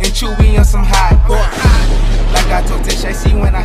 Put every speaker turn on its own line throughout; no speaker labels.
and chewy on some hot. Like I told Tish, I see when I.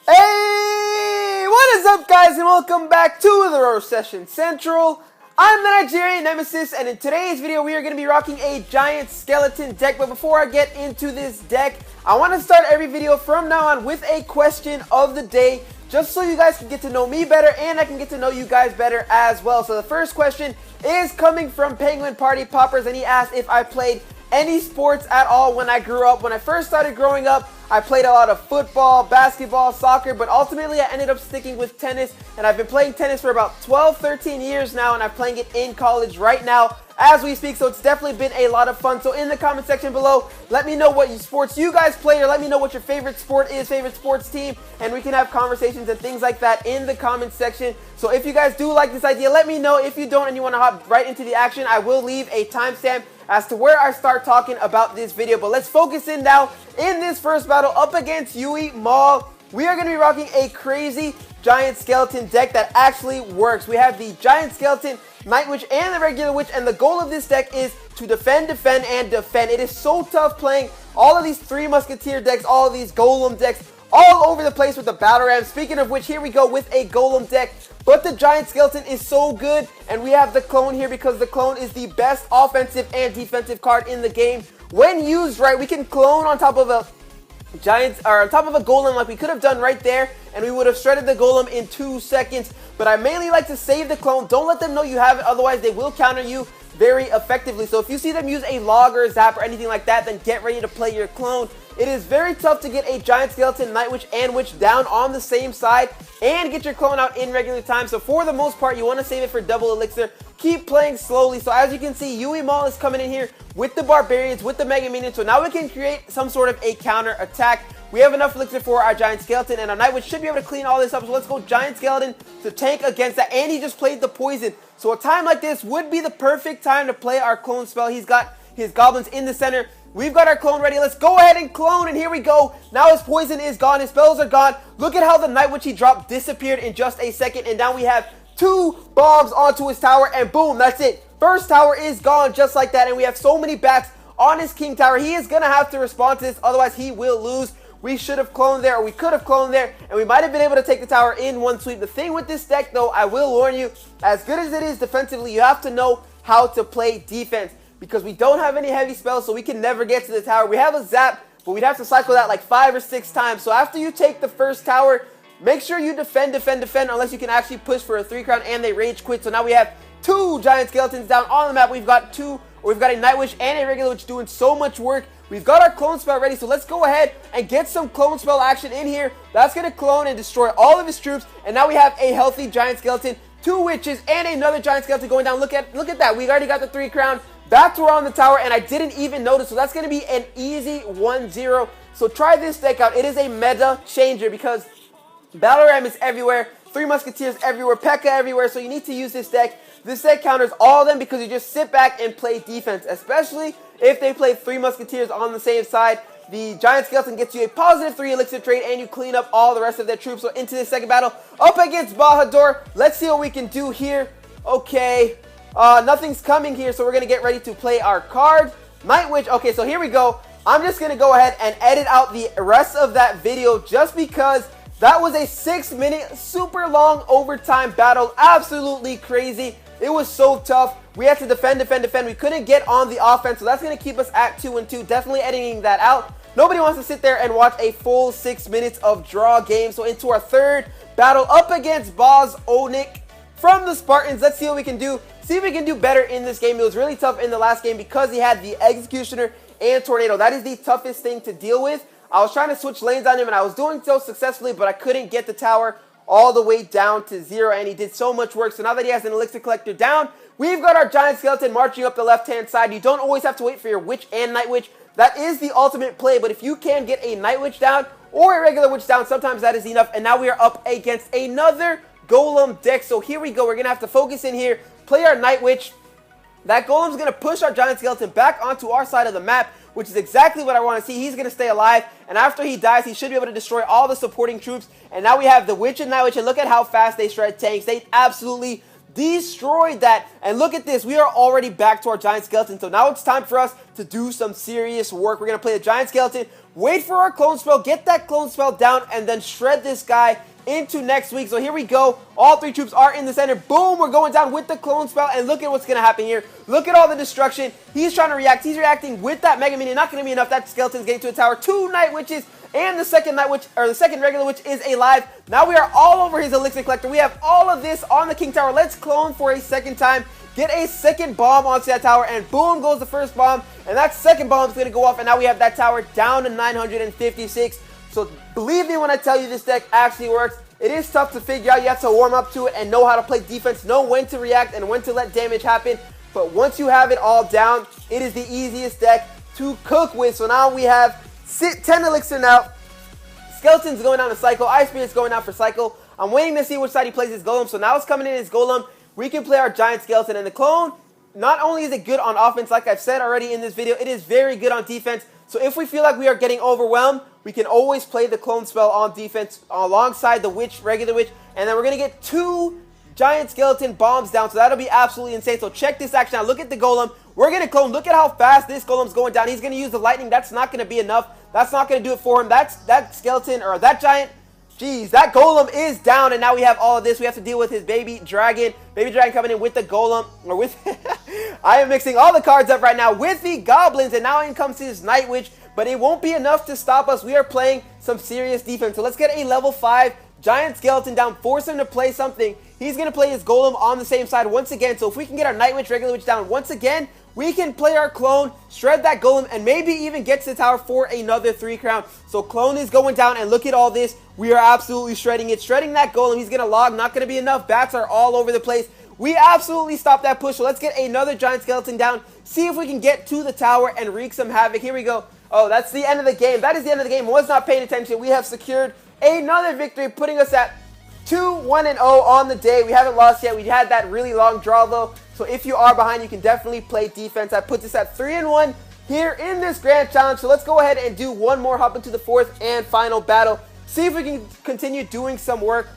Hey, what is up, guys, and welcome back to the Royale Session Central. I'm the Nigerian Nemesis, and in today's video, we are going to be rocking a giant skeleton deck. But before I get into this deck, I want to start every video from now on with a question of the day, just so you guys can get to know me better and I can get to know you guys better as well. So the first question is coming from Penguin Party Poppers, and he asked if I played any sports at all when I grew up. When I first started growing up, I played a lot of football, basketball, soccer, but ultimately I ended up sticking with tennis, and I've been playing tennis for about 12, 13 years now, and I'm playing it in college right now as we speak, so it's definitely been a lot of fun. So in the comment section below, let me know what sports you guys play, or let me know what your favorite sport is, favorite sports team, and we can have conversations and things like that in the comment section. So if you guys do like this idea, let me know. If you don't and you want to hop right into the action, I will leave a timestamp as to where I start talking about this video. But let's focus in now in this first battle up against Yui Maul. We are going to be rocking a crazy giant skeleton deck that actually works. We have the giant skeleton, Night Witch, and the regular witch, and the goal of this deck is to defend, defend, and defend. It is so tough playing all of these Three Musketeer decks, all of these Golem decks, all over the place with the Battle Ram. Speaking of which, here we go with a Golem deck. But the giant skeleton is so good, and we have the clone here because the clone is the best offensive and defensive card in the game. When used right, we can clone on top of a giant, or on top of a golem like we could have done right there, and we would have shredded the golem in 2 seconds. But I mainly like to save the clone. Don't let them know you have it, otherwise they will counter you very effectively. So if you see them use a log or a zap or anything like that, then get ready to play your clone. It is very tough to get a giant skeleton, Night Witch, and Witch down on the same side and get your clone out in regular time. So for the most part, you want to save it for double elixir. Keep playing slowly. So as you can see, Yui Maul is coming in here with the barbarians, with the mega minions. So now we can create some sort of a counter attack. We have enough elixir for our giant skeleton, and our Night Witch should be able to clean all this up. So let's go giant skeleton to tank against that. And he just played the poison. So a time like this would be the perfect time to play our clone spell. He's got his goblins in the center. We've got our clone ready. Let's go ahead and clone, and here we go. Now his poison is gone. His spells are gone. Look at how the Night Witch he dropped disappeared in just a second, and now we have 2 bombs onto his tower, and boom, that's it. First tower is gone just like that, and we have so many backs on his king tower. He is going to have to respond to this, otherwise he will lose. We should have cloned there, or we could have cloned there, and we might have been able to take the tower in one sweep. The thing with this deck, though, I will warn you, as good as it is defensively, you have to know how to play defense, because we don't have any heavy spells, so we can never get to the tower. We have a zap, but we'd have to cycle that like 5 or 6 times. So after you take the first tower, make sure you defend, defend, defend, unless you can actually push for a 3 crown and they rage quit. So now we have 2 giant skeletons down on the map. We've got a Night Witch and a regular witch doing so much work. We've got our clone spell ready, so let's go ahead and get some clone spell action in here. That's going to clone and destroy all of his troops, and now we have a healthy giant skeleton, 2 witches, and another giant skeleton going down. Look at that. We already got the 3 crown. Bats were on the tower, and I didn't even notice, so that's going to be an easy 1-0. So try this deck out. It is a meta changer because Battle Ram is everywhere, 3 Musketeers everywhere, P.E.K.K.A. everywhere, so you need to use this deck. This deck counters all of them because you just sit back and play defense, especially if they play 3 Musketeers on the same side. The giant skeleton gets you a positive 3 elixir trade, and you clean up all the rest of their troops. So into the second battle, up against Bahadur. Let's see what we can do here. Okay. Nothing's coming here, so we're going to get ready to play our card. Night Witch. Okay, so here we go. I'm just going to go ahead and edit out the rest of that video just because that was a 6-minute, super long overtime battle. Absolutely crazy. It was so tough. We had to defend, defend, defend. We couldn't get on the offense, so that's going to keep us at 2-2. Definitely editing that out. Nobody wants to sit there and watch a full 6 minutes of draw game. So into our third battle up against Boz Onik from the Spartans. Let's see what we can do. See if we can do better in this game. It was really tough in the last game because he had the Executioner and Tornado. That is the toughest thing to deal with. I was trying to switch lanes on him, and I was doing so successfully, but I couldn't get the tower all the way down to 0, and he did so much work. So now that he has an Elixir Collector down, we've got our Giant Skeleton marching up the left-hand side. You don't always have to wait for your Witch and Night Witch. That is the ultimate play, but if you can get a Night Witch down or a regular Witch down, sometimes that is enough. And now we are up against another Golem deck. So here we go. We're going to have to focus in here, play our Night Witch. That Golem's going to push our Giant Skeleton back onto our side of the map, which is exactly what I want to see. He's going to stay alive, and after he dies, he should be able to destroy all the supporting troops. And now we have the Witch and Night Witch, and look at how fast they shred tanks. They absolutely destroyed that. And look at this, we are already back to our giant skeleton. So now it's time for us to do some serious work. We're going to play the giant skeleton, wait for our clone spell, get that clone spell down, and then shred this guy into next week. So here we go. All 3 troops are in the center. Boom, we're going down with the clone spell, and look at what's going to happen here. Look at all the destruction. He's trying to react. He's reacting with that Mega Minion. Not going to be enough. That skeleton's getting to a tower. 2 Night Witches, and the second Night Witch, or the second regular witch, is alive. Now we are all over his Elixir Collector. We have all of this on the King Tower. Let's clone for a second time. Get a second bomb onto that tower, and boom goes the first bomb, and that second bomb is going to go off, and now we have that tower down to 956. So believe me when I tell you this deck actually works. It is tough to figure out. You have to warm up to it and know how to play defense, know when to react and when to let damage happen. But once you have it all down, it is the easiest deck to cook with. So now we have 10 Elixir now. Skeleton's going down to Cycle. Ice Spirit's going down for Cycle. I'm waiting to see which side he plays his Golem. So now it's coming in his Golem. We can play our Giant Skeleton. And the Clone, not only is it good on offense, like I've said already in this video, it is very good on defense. So if we feel like we are getting overwhelmed, we can always play the Clone spell on defense alongside the Witch, regular Witch. And then we're going to get 2 Giant Skeleton bombs down. So that'll be absolutely insane. So check this action out. Look at the Golem. We're going to clone. Look at how fast this Golem's going down. He's going to use the Lightning. That's not going to be enough. That's not going to do it for him. That skeleton, or that giant, jeez, that Golem is down, and now we have all of this. We have to deal with his baby dragon. Baby dragon coming in with the Golem, or with, I am mixing all the cards up right now with the goblins, and now in comes his Night Witch, but it won't be enough to stop us. We are playing some serious defense. So let's get a level 5 giant skeleton down, force him to play something. He's going to play his Golem on the same side once again. So if we can get our Night Witch, regular Witch down once again, we can play our Clone, shred that Golem, and maybe even get to the tower for another 3 crown. So Clone is going down, and look at all this. We are absolutely shredding it. Shredding that Golem. He's going to log. Not going to be enough. Bats are all over the place. We absolutely stopped that push. So let's get another giant skeleton down. See if we can get to the tower and wreak some havoc. Here we go. Oh, that's the end of the game. That is the end of the game. Was not paying attention. We have secured another victory, putting us at 2-1-0 on the day. We haven't lost yet. We had that really long draw, though. So if you are behind, you can definitely play defense. I put this at 3-1 here in this grand challenge. So let's go ahead and do one more, hop into the 4th and final battle. See if we can continue doing some work.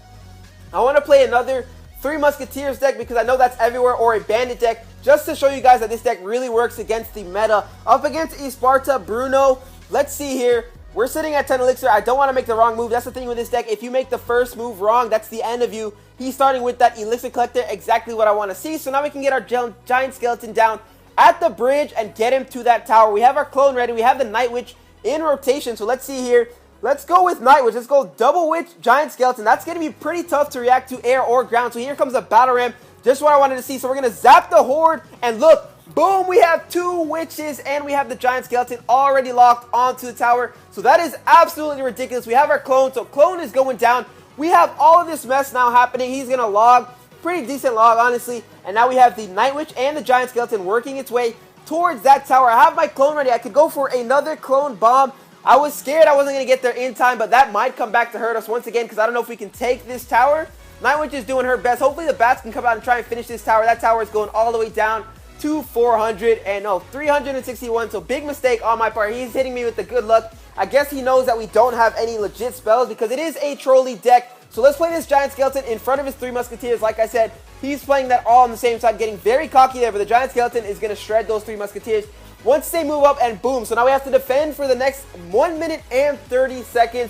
I want to play another 3 Musketeers deck because I know that's everywhere, or a Bandit deck, just to show you guys that this deck really works against the meta. Up against Esparta, Bruno. Let's see here. We're sitting at 10 Elixir. I don't want to make the wrong move. That's the thing with this deck. If you make the first move wrong, that's the end of you. He's starting with that Elixir Collector, exactly what I want to see. So now we can get our Giant Skeleton down at the bridge and get him to that tower. We have our Clone ready. We have the Night Witch in rotation. So let's see here. Let's go with Night Witch. Let's go Double Witch, Giant Skeleton. That's going to be pretty tough to react to air or ground. So here comes a Battle Ram. Just what I wanted to see. So we're going to zap the Horde. And look, boom, we have 2 Witches and we have the Giant Skeleton already locked onto the tower. So that is absolutely ridiculous. We have our Clone. So Clone is going down. We have all of this mess now happening. He's going to log. Pretty decent log, honestly. And now we have the Night Witch and the Giant Skeleton working its way towards that tower. I have my Clone ready. I could go for another Clone Bomb. I was scared I wasn't going to get there in time, but that might come back to hurt us once again because I don't know if we can take this tower. Night Witch is doing her best. Hopefully the bats can come out and try and finish this tower. That tower is going all the way down to 361. So big mistake on my part. He's hitting me with the good luck. I guess he knows that we don't have any legit spells because it is a trolley deck. So let's play this Giant Skeleton in front of his 3 Musketeers. Like I said, he's playing that all on the same side, getting very cocky there, but the Giant Skeleton is going to shred those 3 Musketeers once they move up, and boom. So now we have to defend for the next 1 minute and 30 seconds.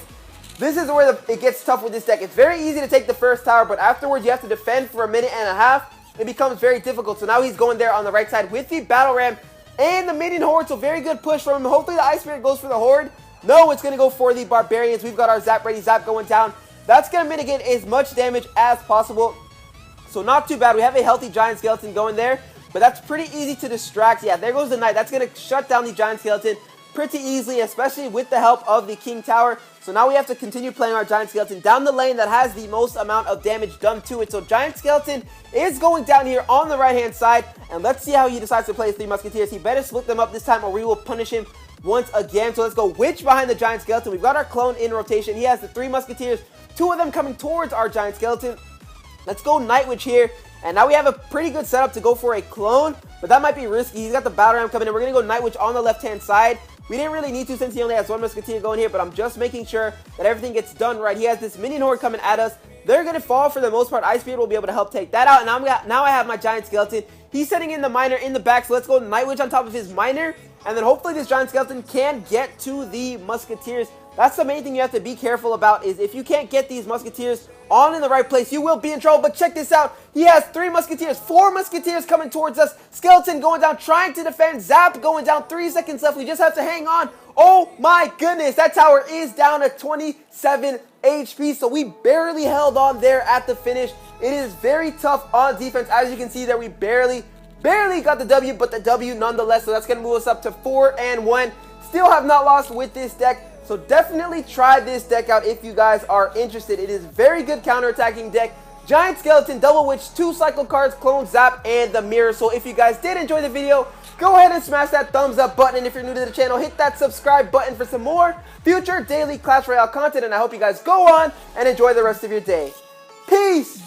This is where it gets tough with this deck. It's very easy to take the first tower, but afterwards you have to defend for 1.5 minutes. It becomes very difficult. So now he's going there on the right side with the Battle Ram and the Minion Horde. So very good push from him. Hopefully the Ice Spirit goes for the Horde. No, it's going to go for the Barbarians. We've got our Zap ready. Zap going down. That's going to mitigate as much damage as possible. So not too bad. We have a healthy Giant Skeleton going there, but that's pretty easy to distract. Yeah, there goes the Knight. That's going to shut down the Giant Skeleton pretty easily, especially with the help of the King Tower. So now we have to continue playing our Giant Skeleton down the lane that has the most amount of damage done to it. So Giant Skeleton is going down here on the right-hand side, and let's see how he decides to play his 3 Musketeers. He better split them up this time or we will punish him once again. So let's go Witch behind the Giant Skeleton. We've got our Clone in rotation. He has the 3 Musketeers, 2 of them coming towards our Giant Skeleton. Let's go Night Witch here. And now we have a pretty good setup to go for a Clone, but that might be risky. He's got the Battle Ram coming in. We're going to go Night Witch on the left-hand side. We didn't really need to since he only has 1 Musketeer going here, but I'm just making sure that everything gets done right. He has this Minion Horde coming at us. they're going to fall for the most part. Ice Beard will be able to help take that out. And now I have my Giant Skeleton. He's setting in the Miner in the back, so let's go Night Witch on top of his Miner. And then hopefully this Giant Skeleton can get to the Musketeers. That's the main thing you have to be careful about, is if you can't get these Musketeers on in the right place, you will be in trouble. But check this out. He has 3 Musketeers, 4 Musketeers coming towards us. Skeleton going down, trying to defend. Zap going down, 3 seconds left. We just have to hang on. Oh my goodness, that tower is down to 27 HP, so we barely held on there at the finish. It is very tough on defense. As you can see there, we barely got the W, but the W nonetheless, so that's going to move us up to 4-1. Still have not lost with this deck. So definitely try this deck out if you guys are interested. It is very good counterattacking deck. Giant Skeleton, Double Witch, 2 Cycle Cards, Clone Zap, and the Mirror. So if you guys did enjoy the video, go ahead and smash that thumbs up button. And if you're new to the channel, hit that subscribe button for some more future daily Clash Royale content. And I hope you guys go on and enjoy the rest of your day. Peace!